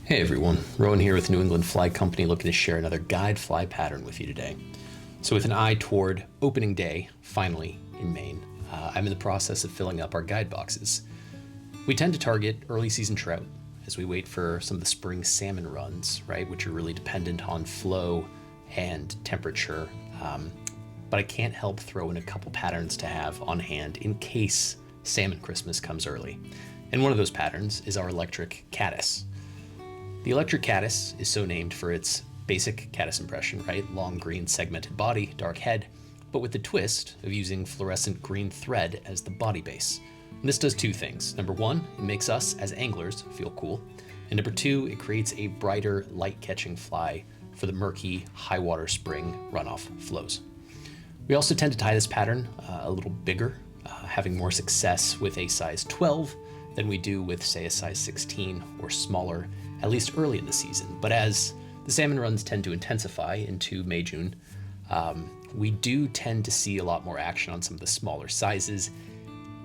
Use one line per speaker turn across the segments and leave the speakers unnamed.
Hey everyone, Rowan here with New England Fly Company, looking to share another guide fly pattern with you today. So with an eye toward opening day, finally, in Maine, I'm in the process of filling up our guide boxes. We tend to target early season trout as we wait for some of the spring salmon runs, right, which are really dependent on flow and temperature. But I can't help throw in a couple patterns to have on hand in case salmon Christmas comes early. And one of those patterns is our Electric Caddis. The Electric Caddis is so named for its basic caddis impression, right? Long green segmented body, dark head, but with the twist of using fluorescent green thread as the body base. And this does two things. Number one, it makes us as anglers feel cool. And number two, it creates a brighter light catching fly for the murky high water spring runoff flows. We also tend to tie this pattern a little bigger, having more success with a size 12 than we do with, say, a size 16 or smaller, at least early in the season. But as the salmon runs tend to intensify into May, June, we do tend to see a lot more action on some of the smaller sizes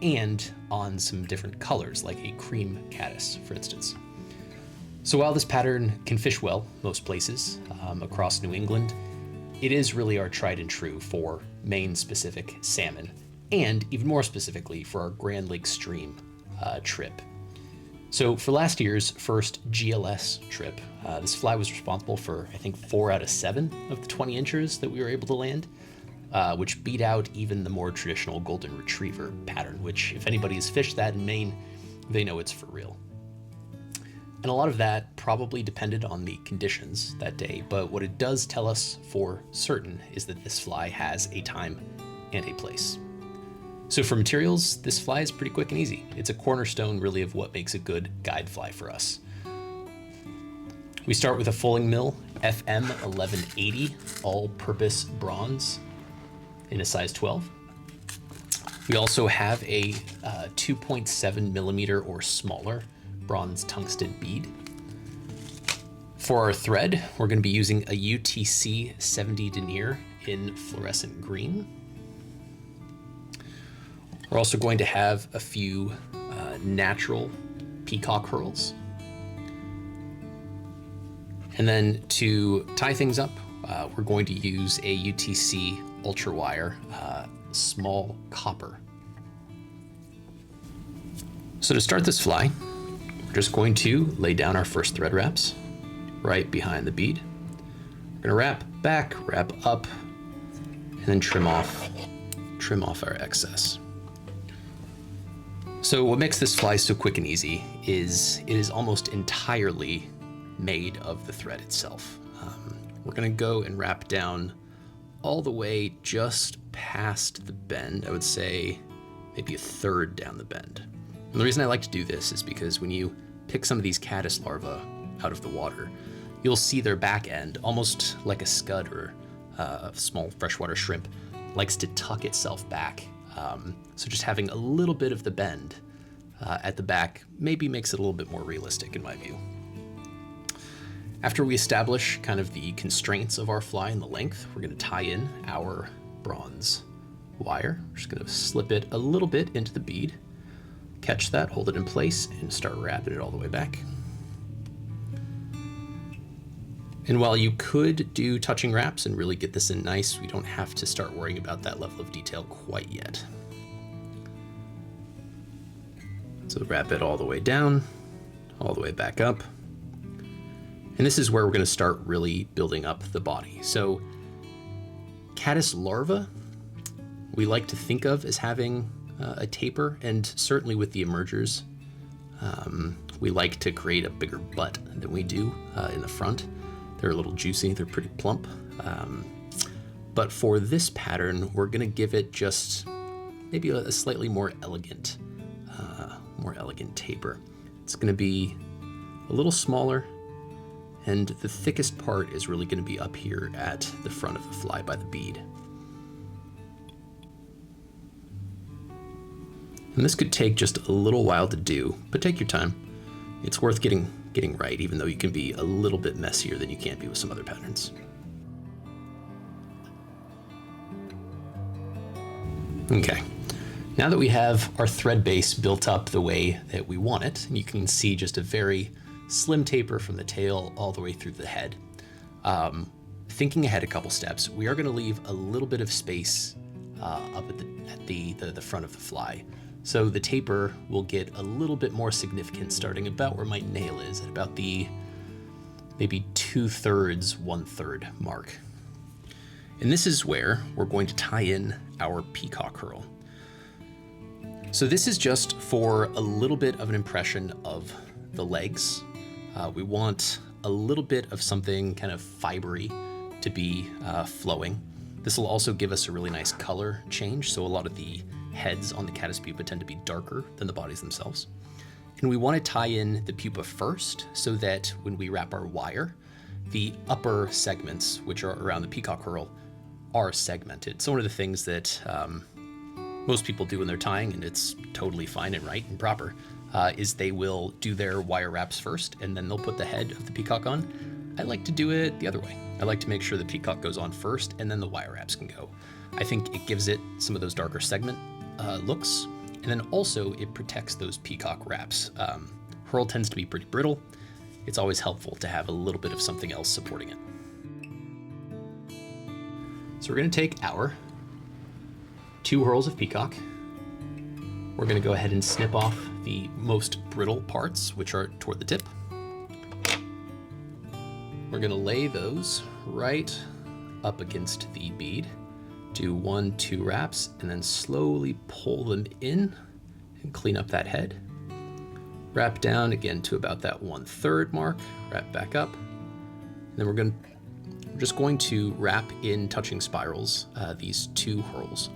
and on some different colors, like a cream caddis, for instance. So while this pattern can fish well most places across New England, it is really our tried and true for Maine-specific salmon, and even more specifically for our Grand Lake Stream trip. So for last year's first GLS trip, this fly was responsible for, I think, 4 out of 7 of the 20 inchers that we were able to land, which beat out even the more traditional golden retriever pattern, which if anybody has fished that in Maine, they know it's for real. And a lot of that probably depended on the conditions that day, but what it does tell us for certain is that this fly has a time and a place. So for materials, this fly is pretty quick and easy. It's a cornerstone really of what makes a good guide fly for us. We start with a Fulling Mill FM1180 all-purpose bronze in a size 12. We also have a 2.7 millimeter or smaller bronze tungsten bead. For our thread, we're going to be using a UTC 70 denier in fluorescent green. We're also going to have a few natural peacock herls. And then to tie things up, we're going to use a UTC ultra wire small copper. So to start this fly, we're just going to lay down our first thread wraps right behind the bead. We're going to wrap back, wrap up, and then trim off our excess. So what makes this fly so quick and easy is it is almost entirely made of the thread itself. We're gonna go and wrap down all the way just past the bend. I would say maybe a third down the bend. And the reason I like to do this is because when you pick some of these caddis larvae out of the water, you'll see their back end, almost like a scud or a small freshwater shrimp, likes to tuck itself back. So just having a little bit of the bend at the back maybe makes it a little bit more realistic in my view. After we establish kind of the constraints of our fly and the length, we're going to tie in our bronze wire. We're just going to slip it a little bit into the bead, catch that, hold it in place, and start wrapping it all the way back. And while you could do touching wraps and really get this in nice, we don't have to start worrying about that level of detail quite yet. So wrap it all the way down, all the way back up. And this is where we're going to start really building up the body. So caddis larvae, we like to think of as having a taper, and certainly with the emergers, we like to create a bigger butt than we do in the front. They're a little juicy, they're pretty plump. But for this pattern, we're gonna give it just maybe a slightly more elegant taper. It's gonna be a little smaller, and the thickest part is really gonna be up here at the front of the fly by the bead. And this could take just a little while to do, but take your time. It's worth getting right, even though you can be a little bit messier than you can be with some other patterns. Okay, now that we have our thread base built up the way that we want it, you can see just a very slim taper from the tail all the way through the head. Thinking ahead a couple steps, we are going to leave a little bit of space up at the front of the fly. So the taper will get a little bit more significant starting about where my nail is, at about the maybe 2/3, 1/3 mark. And this is where we're going to tie in our peacock herl. So this is just for a little bit of an impression of the legs. We want a little bit of something kind of fibery to be flowing. This will also give us a really nice color change. So a lot of the heads on the caddis pupa tend to be darker than the bodies themselves. And we want to tie in the pupa first so that when we wrap our wire, the upper segments, which are around the peacock herl, are segmented. So one of the things that most people do when they're tying, and it's totally fine and right and proper, is they will do their wire wraps first and then they'll put the head of the peacock on. I like to do it the other way. I like to make sure the peacock goes on first and then the wire wraps can go. I think it gives it some of those darker segment looks, and then also it protects those peacock wraps. Herl tends to be pretty brittle. It's always helpful to have a little bit of something else supporting it. So we're going to take our 2 herls of peacock. We're going to go ahead and snip off the most brittle parts, which are toward the tip. We're going to lay those right up against the bead. Do 1, 2 wraps, and then slowly pull them in and clean up that head. Wrap down again to about that 1/3 mark, wrap back up. And then we're just going to wrap in touching spirals these 2 herls.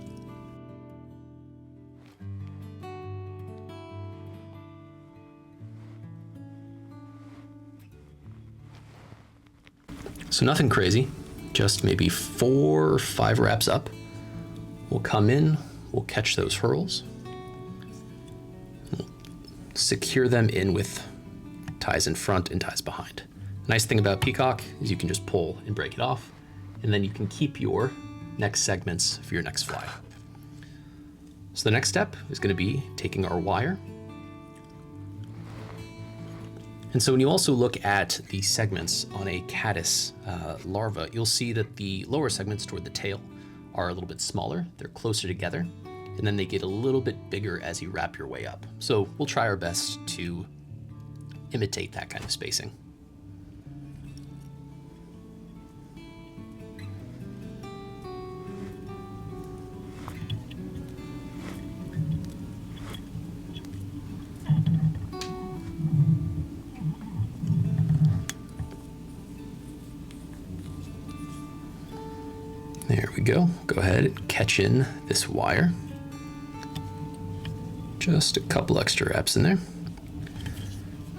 So nothing crazy, just maybe 4 or 5 wraps up. We'll come in, we'll catch those herls, we'll secure them in with ties in front and ties behind. Nice thing about peacock is you can just pull and break it off, and then you can keep your next segments for your next fly. So the next step is going to be taking our wire. And so when you also look at the segments on a caddis larva, you'll see that the lower segments toward the tail are a little bit smaller, they're closer together, and then they get a little bit bigger as you wrap your way up. So we'll try our best to imitate that kind of spacing. There we go. Go ahead and catch in this wire. Just a couple extra wraps in there.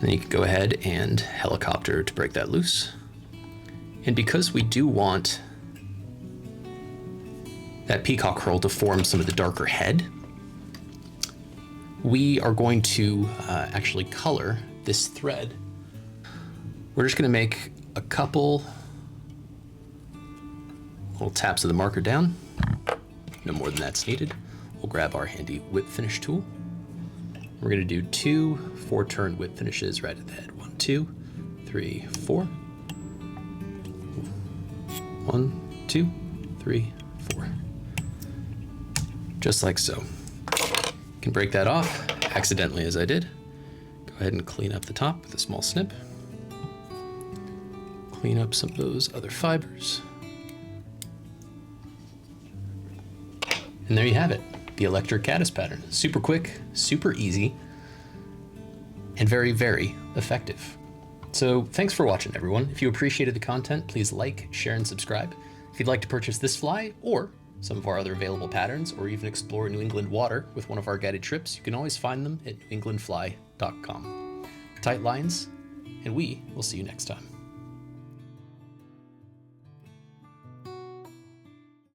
Then you can go ahead and helicopter to break that loose. And because we do want that peacock herl to form some of the darker head, we are going to actually color this thread. We're just going to make a couple little taps of the marker down. No more than that's needed. We'll grab our handy whip finish tool. We're going to do 2 4-turn whip finishes right at the head. 1, 2, 3, 4. 1, 2, 3, 4. Just like so. You can break that off accidentally as I did. Go ahead and clean up the top with a small snip. Clean up some of those other fibers. And there you have it, the Electric Caddis pattern. Super quick, super easy, and very, very effective. So thanks for watching, everyone. If you appreciated the content, please like, share, and subscribe. If you'd like to purchase this fly or some of our other available patterns, or even explore New England water with one of our guided trips, you can always find them at newenglandfly.com. Tight lines, and we will see you next time.